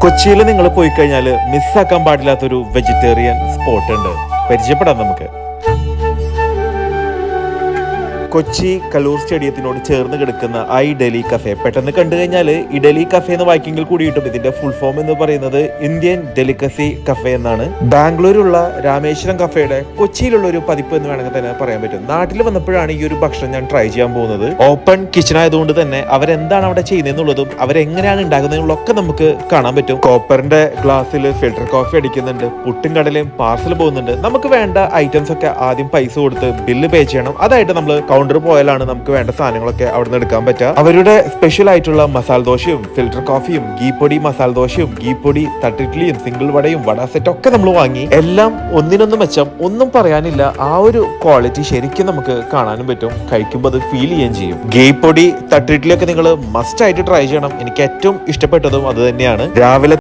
കൊച്ചിയിൽ നിങ്ങൾ പോയി കഴിഞ്ഞാൽ മിസ്സാക്കാൻ പാടില്ലാത്തൊരു വെജിറ്റേറിയൻ സ്പോട്ട് ഉണ്ട്. പരിചയപ്പെടാം നമുക്ക്. കൊച്ചി കലൂർ സ്റ്റേഡിയത്തിനോട് ചേർന്ന് കിടക്കുന്ന ഐ ഡൽഹി കഫേ. പെട്ടെന്ന് കണ്ടു കഴിഞ്ഞാൽ ഇഡലി കഫേ എന്ന് വായിക്കെങ്കിൽ കൂടിയിട്ടും ഇതിന്റെ ഫുൾ ഫോം എന്ന് പറയുന്നത് ഇന്ത്യൻ ഡെലിക്കസി കഫേ എന്നാണ്. ബാംഗ്ലൂരുള്ള രാമേശ്വരം കഫേയുടെ കൊച്ചിയിലുള്ള ഒരു പതിപ്പ് എന്ന് വേണമെങ്കിൽ തന്നെ പറയാൻ പറ്റും. നാട്ടിൽ വന്നപ്പോഴാണ് ഈ ഒരു ഭക്ഷണം ഞാൻ ട്രൈ ചെയ്യാൻ പോകുന്നത്. ഓപ്പൺ കിച്ചൺ ആയതുകൊണ്ട് തന്നെ അവരെന്താണ് അവിടെ ചെയ്യുന്നതെന്നുള്ളതും അവരെങ്ങനെയാണ് ഉണ്ടാകുന്നതെന്നുള്ളതൊക്കെ നമുക്ക് കാണാൻ പറ്റും. കോപ്പറിന്റെ ഗ്ലാസ്സിൽ ഫിൽറ്റർ കോഫി അടിക്കുന്നുണ്ട്, പുട്ടും കടലയും പാർസൽ പോകുന്നുണ്ട്. നമുക്ക് വേണ്ട ഐറ്റംസ് ഒക്കെ ആദ്യം പൈസ കൊടുത്ത് ബില്ല് പേ ചെയ്യണം. അതായിട്ട് നമ്മൾ കൗണ്ടർ പോയാലാണ് നമുക്ക് വേണ്ട സാധനങ്ങളൊക്കെ അവിടെ നിന്ന് എടുക്കാൻ പറ്റുക. അവരുടെ സ്പെഷ്യൽ ആയിട്ടുള്ള മസാല ദോശയും ഫിൽറ്റർ കോഫിയും ഗീ പൊടി മസാല ദോശയും ഗീ പൊടി തട്ടിഡ്ലിയും സിംഗിൾ വടയും വട സെറ്റ് ഒക്കെ നമ്മൾ വാങ്ങി. എല്ലാം ഒന്നിനൊന്ന് മെച്ചം, ഒന്നും പറയാനില്ല. ആ ഒരു ക്വാളിറ്റി ശരിക്കും നമുക്ക് കാണാനും പറ്റും, കഴിക്കുമ്പോൾ അത് ഫീൽ ചെയ്യുകയും ചെയ്യും. ഗീ പൊടി തട്ടിഡ്ലി ഒക്കെ നിങ്ങൾ മസ്റ്റ് ആയിട്ട് ട്രൈ ചെയ്യണം. എനിക്ക് ഏറ്റവും ഇഷ്ടപ്പെട്ടതും അത് തന്നെയാണ്. രാവിലെ